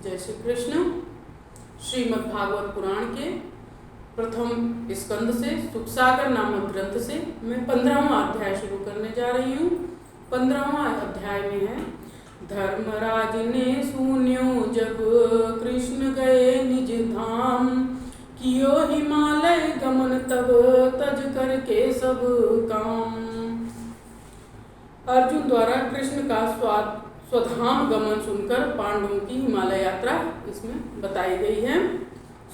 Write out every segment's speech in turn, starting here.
जय श्री कृष्ण। श्रीमद् भागवत पुराण के प्रथम स्कंद से सुखसागर नामक ग्रंथ से मैं 15वां अध्याय शुरू करने जा रही हूँ। 15वां अध्याय में है, धर्मराज ने सुन्यो जब कृष्ण गए निज धाम, कियो हिमालय गमन तब तज करके सब काम। अर्जुन द्वारा कृष्ण का स्वधाम गमन सुनकर पांडवों की हिमालय यात्रा इसमें बताई गई है।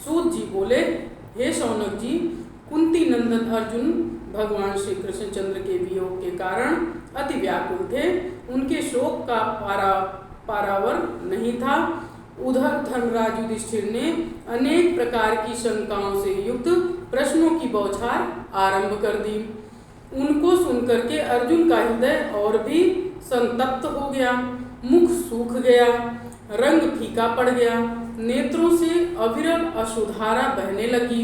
सूत जी बोले, हे शौनक जी, कुंती नंदन अर्जुन भगवान श्री कृष्ण चंद्र के वियोग के कारण अति व्याकुल थे। उनके शोक का पारावर नहीं था। उधर धर्मराज युधिष्ठिर ने अनेक प्रकार की शंकाओं से युक्त प्रश्नों की बौछार आरंभ कर दी। उनको सुनकर के अर्जुन का हृदय और भी संतप्त हो गया, मुख सूख गया, रंग फीका पड़ गया, नेत्रों से अविरल अश्रुधारा बहने लगी,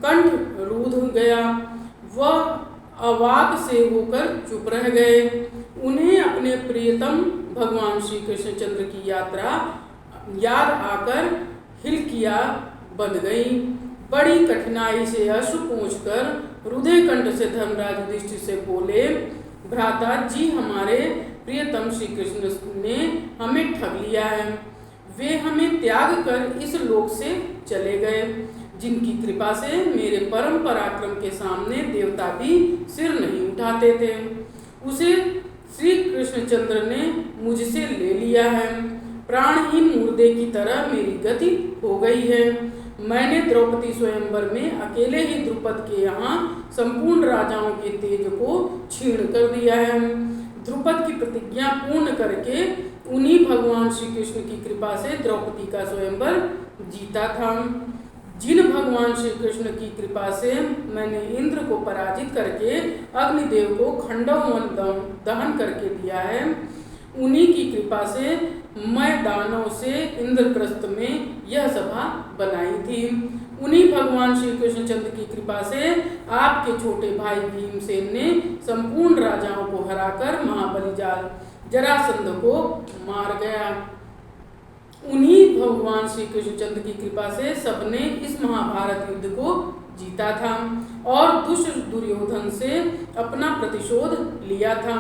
कंठ रूध गया, वह अवाक से होकर चुप रह गए। उन्हें अपने प्रियतम भगवान श्री कृष्णचंद्र की यात्रा याद आकर हिलकियाँ बन गई। बड़ी कठिनाई से अश्रु पोंछकर रुधे कंठ से धर्मराज युधिष्ठिर से बोले, भ्राता जी, हमारे प्रियतम श्री कृष्ण ने हमें ठग लिया है। वे हमें त्याग कर इस लोक से चले गए, जिनकी कृपा से मेरे परम पराक्रम के सामने देवता भी सिर नहीं उठाते थे। उसे श्री कृष्णचंद्र ने मुझसे ले लिया है। प्राणहीन मुर्दे की तरह मेरी गति हो गई है। मैंने द्रौपदी स्वयंवर में अकेले ही द्रुपद के यहाँ संपूर्ण राजाओं के तेज को छीण कर दिया है। द्रुपद की प्रतिज्ञा पूर्ण करके उन्हीं भगवान श्री कृष्ण की कृपा से द्रौपदी का स्वयंवर जीता था। जिन भगवान श्री कृष्ण की कृपा से मैंने इंद्र को पराजित करके अग्निदेव को खंडवन दहन करके दिया है, उन्हीं की कृपा से मैं दानव से इंद्रप्रस्थ में यह सभा बनाई थी। उन्हीं भगवान श्री कृष्णचंद्र की कृपा से आपके छोटे भाई भीमसेन ने संपूर्ण राजाओं को हराकर महाबली जरासंध को मार गया। उन्हीं भगवान श्री कृष्णचंद्र की कृपा से सबने इस महाभारत युद्ध को जीता था और दुष्ट दुर्योधन से अपना प्रतिशोध लिया था।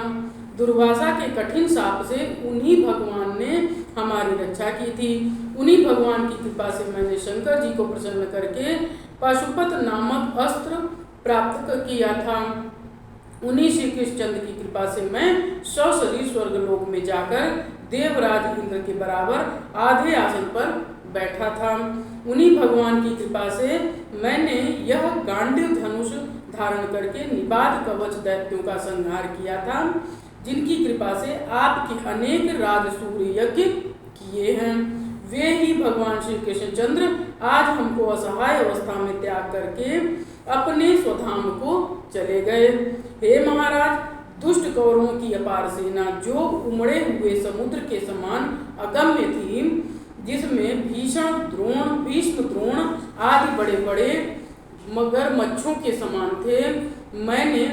दुर्वासा के कठिन शाप से उन्हीं भगवान ने हमारी रक्षा की थी। उन्हीं भगवान की कृपा से मैंने शंकर जी को प्रसन्न करके पाशुपत नामक अस्त्र प्राप्त किया था। उन्हीं श्री कृष्णचंद्र की कृपा से मैं सशरीर स्वर्गलोक में जाकर देवराज इंद्र के बराबर आधे आसन पर बैठा था। उन्हीं भगवान की कृपा से मैंने यह गांडीव धनुष धारण करके निबाध कवच दैत्यों का संहार किया था, जिनकी कृपा से आपके अनेक राजसूय यज्ञ किए हैं। वे ही भगवान श्री कृष्णचंद्र आज हमको असहाय अवस्था में त्याग करके अपने स्वधाम को चले गए। हे महाराज, दुष्ट कौरवों की अपार सेना जो उमड़े हुए समुद्र के समान अगम्य थी, जिसमें भीष्म द्रोण आदि बड़े बड़े मगर मच्छों के समान थे, मैंने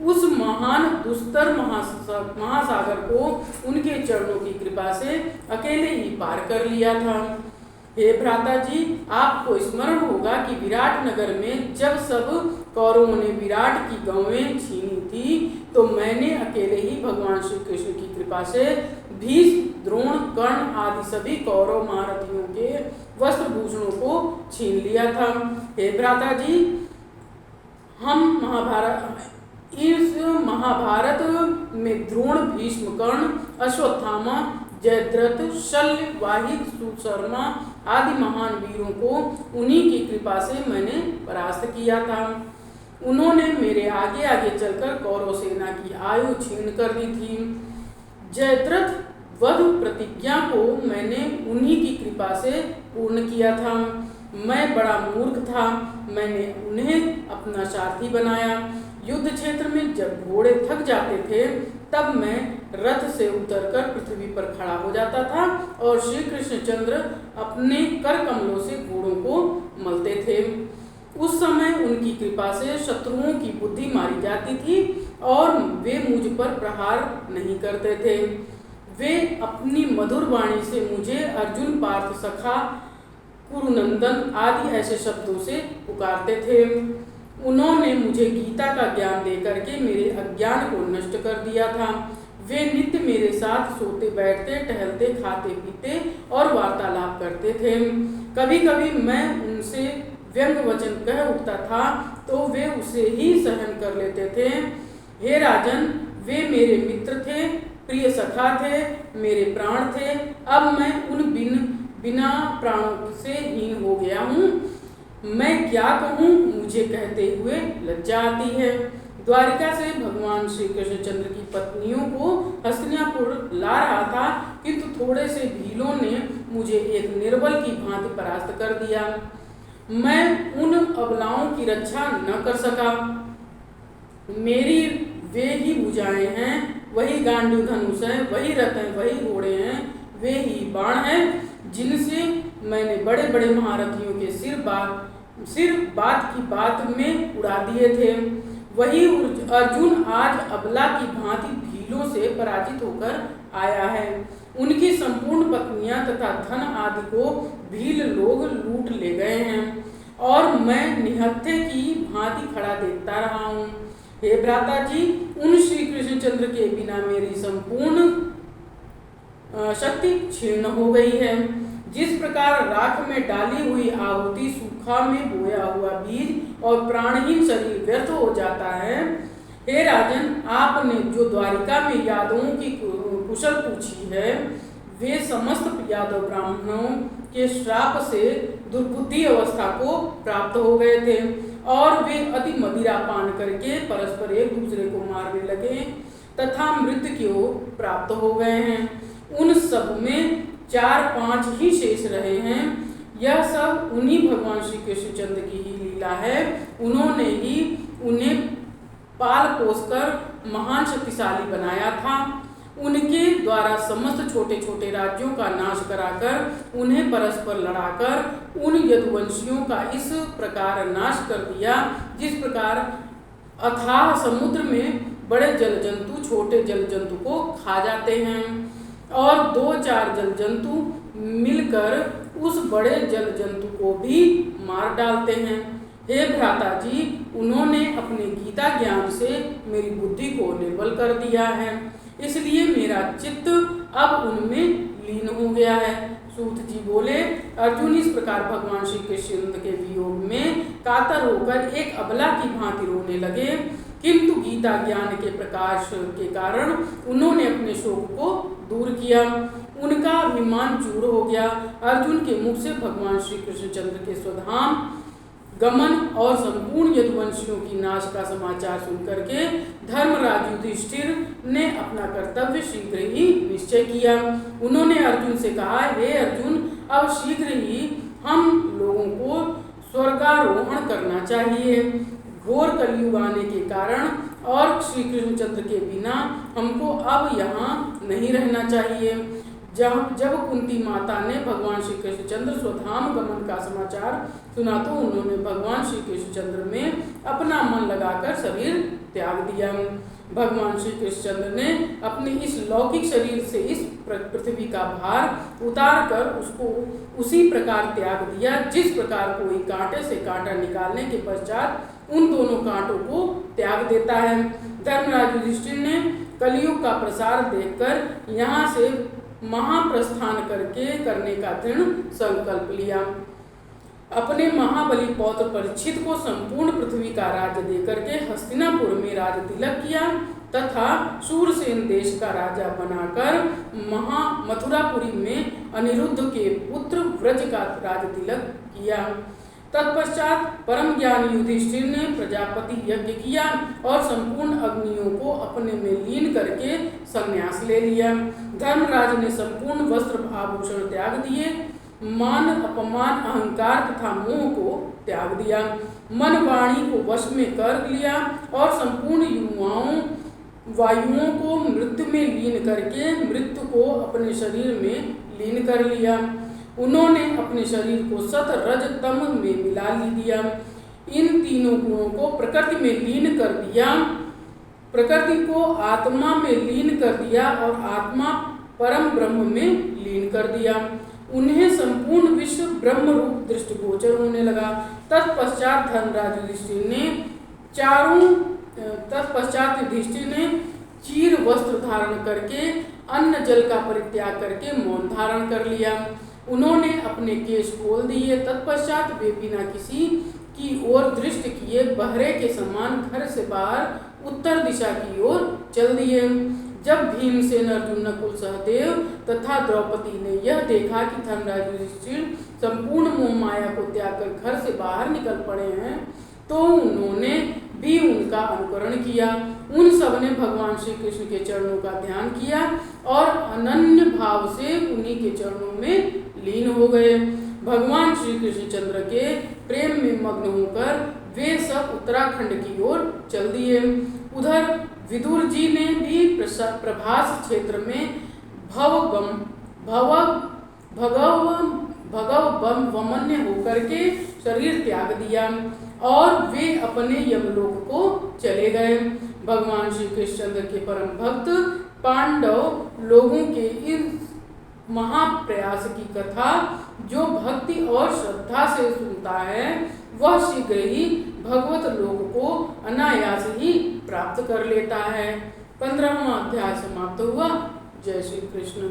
उस महान दुस्तर महासागर को उनके चरणों की कृपा से अकेले ही पार कर लिया था। हे भ्राता जी, आपको स्मरण होगा कि विराट नगर में जब सब कौरवों ने विराट की गौवें छीनी थी, तो मैंने अकेले ही भगवान श्री कृष्ण की कृपा से भीष्म, द्रोण, कर्ण आदि सभी कौरव महारथियों के वस्त्रभूषणों को छीन लिया था। हे भ्राता जी, इस महाभारत में द्रोण, भीष्म, कर्ण, अश्वत्थामा, जयद्रथ, शल्य, वाहिक, सुशर्मा आदि महान वीरों को उन्हीं की कृपा से मैंने परास्त किया था। उन्होंने मेरे आगे आगे चलकर कौरव सेना की आयु छीन कर दी थी। जयद्रथ वध प्रतिज्ञा को मैंने उन्हीं की कृपा से पूर्ण किया था। मैं बड़ा मूर्ख था, मैंने उन्हें अपना सारथी बनाया। युद्ध क्षेत्र में जब घोड़े थक जाते थे, तब मैं रथ से उतरकर पृथ्वी पर खड़ा हो जाता था और श्री कृष्णचंद्र अपने कर कमलों से घोड़ों को मलते थे। उस समय उनकी कृपा से शत्रुओं की बुद्धि मारी जाती थी और वे मुझ पर प्रहार नहीं करते थे। वे अपनी मधुर वाणी से मुझे अर्जुन, पार्थ, सखा, कुरुनंदन आदि ऐसे शब्दों से पुकारते थे। उन्होंने मुझे गीता का ज्ञान देकर के मेरे अज्ञान को नष्ट कर दिया था। वे नित्य मेरे साथ सोते बैठते, टहलते, खाते पीते और वार्तालाप करते थे। कभी कभी मैं उनसे व्यंग वचन कह उठता था तो वे उसे ही सहन कर लेते थे। हे राजन, वे मेरे मित्र थे, प्रिय सखा थे, मेरे प्राण थे। अब मैं उन बिना प्राणों से हीन हो गया हूँ। मैं क्या कहूँ, मुझे कहते हुए लज्जा आती है। द्वारिका से भगवान श्री कृष्णचंद्र की पत्नियों को हस्तिनापुर ला रहा था, किंतु थोड़े से भीलों ने मुझे एक निर्बल की भांति परास्त कर दिया। मैं उन अबलाओं की रक्षा न कर सका। मेरी वे ही भुजाएं हैं, वही गांडीव धनुष है, वही रथ हैं, वही घोड़े हैं, वे ही बाण हैं जिनसे मैंने बड़े बड़े महारथियों के सिर बात की बात में उड़ा दिए थे। वही अर्जुन आज अबला की भांति भीलों से पराजित होकर आया है। उनकी संपूर्ण पत्नियां तथा धन आदि को भील लोग लूट ले गए हैं और मैं निहत्थे की भांति खड़ा देखता रहा हूँ। हे भ्राता जी, उन श्री कृष्णचंद्र के बिना मेरी संपूर्ण शक्ति क्षीण हो गई है। जिस प्रकार राख में डाली हुई आहुति, सूखा में बोया हुआ बीज और प्राणहीन शरीर व्यर्थ हो जाता है, हे राजन, आपने जो द्वारिका में यादवों की कुशल पूछी है, वे समस्त यादव ब्राह्मणों के श्राप से दुर्बुद्धि अवस्था को प्राप्त हो गए थे और वे अति मदिरा पान करके परस्पर एक दूसरे को मारने लगे तथा मृत्यु को प्राप्त हो गए हैं। उन सब में 4-5 ही शेष रहे हैं। यह सब उन्हीं भगवान श्री कृष्णचंद्र की ही लीला है। उन्होंने ही उन्हें पाल पोस कर महान शक्तिशाली बनाया था। उनके द्वारा समस्त छोटे छोटे राज्यों का नाश कराकर उन्हें परस्पर लड़ाकर उन यदुवंशियों का इस प्रकार नाश कर दिया, जिस प्रकार अथाह समुद्र में बड़े जल जंतु छोटे जल जंतु को खा जाते हैं और 2-4 जल जंतु मिलकर उस बड़े जल जंतु को भी मार डालते हैं। हे भ्राता जी, उन्होंने अपने गीता ज्ञान से मेरी बुद्धि को निर्बल कर दिया है, इसलिए मेरा चित्त अब उनमें लीन हो गया है। सूत जी बोले, अर्जुन इस प्रकार भगवान श्री कृष्ण के वियोग में कातर होकर एक अबला की भांति रोने लगे, किंतु गीता ज्ञान के प्रकाश के कारण उन्होंने अपने शोक को दूर किया। उनका अभिमान चूर हो गया। अर्जुन के मुख से भगवान श्री कृष्णचंद्र के स्वधाम गमन और संपूर्ण यदुवंशियों की नाश का समाचार सुनकर के धर्मराज युधिष्ठिर ने अपना कर्तव्य शीघ्र ही निश्चय किया। उन्होंने अर्जुन से कहा, हे अर्जुन, अब शीघ्र ही हम लोगों को स्वर्गारोहण करना चाहिए। घोर कलयुग आने के कारण और श्री कृष्णचंद्र के बिना हमको अब यहाँ नहीं रहना चाहिए। जब कुंती माता ने भगवान श्री कृष्णचंद्र स्वधाम गमन का समाचार सुना तो उन्होंने भगवान श्री कृष्णचंद्र में अपना मन लगाकर शरीर त्याग दिया। भगवान श्री कृष्णचंद्र ने अपने इस लौकिक शरीर से इस पृथ्वी का भार उतार कर उसको उसी प्रकार त्याग दिया जिस प्रकार कोई कांटे से कांटा निकालने के पश्चात उन दोनों कांटों को त्याग देता है। धर्मराज युधिष्ठिर ने कलयुग का प्रसार देखकर यहाँ से महाप्रस्थान करने का दृढ़ संकल्प लिया। अपने महाबली पौत्र परीक्षित को संपूर्ण पृथ्वी का राज्य देकर के हस्तिनापुर में राज तिलक किया तथा शूरसेन देश का राजा बनाकर मथुरापुरी में अनिरुद्ध के पुत्र व्रज का राज तिलक किया। तत्पश्चात परम ज्ञानी युधिष्ठिर ने प्रजापति यज्ञ किया और संपूर्ण अग्नियों को अपने में लीन करके संन्यास ले लिया। धर्मराज ने संपूर्ण वस्त्र आभूषण त्याग दिए, मान अपमान अहंकार तथा मोह को त्याग दिया, मन वाणी को वश में कर लिया और संपूर्ण वायुओं को मृत्यु में लीन करके मृत्यु को अपने शरीर में लीन कर लिया। उन्होंने अपने शरीर को सत रज तम में मिला दिया। इन तीनों गुणों को प्रकृति में लीन कर दिया, प्रकृति को आत्मा में लीन कर दिया और आत्मा परम ब्रह्म में लीन कर दिया। उन्हें संपूर्ण विश्व ब्रह्म रूप दृष्टिगोचर होने लगा। तत्पश्चात युधिष्ठिर ने चीर वस्त्र धारण करके अन्न जल का परित्याग करके मौन धारण कर लिया। उन्होंने अपने केश खोल दिए। तत्पश्चात वे बिना किसी की ओर दृष्टि किए बहरे के समान घर से बाहर उत्तर दिशा की ओर चल दिए। जब भीमसेन, अर्जुन, नकुल, सहदेव तथा द्रौपदी ने यह देखा कि धनराज युधिष्ठिर संपूर्ण मोह माया को त्याग कर घर से बाहर निकल पड़े हैं, तो उन्होंने भी उनका अनुकरण किया। उन सब ने भगवान श्री कृष्ण के चरणों का ध्यान किया और अनन्य भाव से उन्हीं के चरणों में लीन हो गए। भगवान श्री कृष्णचंद्र के प्रेम में मग्न होकर वे सब उत्तराखंड की ओर चल दिए। उधर विदुर जी ने भी प्रभास क्षेत्र में भगवमन्य होकर के शरीर त्याग दिया और वे अपने यमलोक को चले गए। भगवान श्री कृष्णचंद्र के परम भक्त पांडव लोगों के इस महाप्रयास की कथा जो भक्ति और श्रद्धा से सुनता है, वह शीघ्र ही भगवत लोक को अनायास ही प्राप्त कर लेता है। 15वां अध्याय समाप्त हुआ। जय श्री कृष्ण।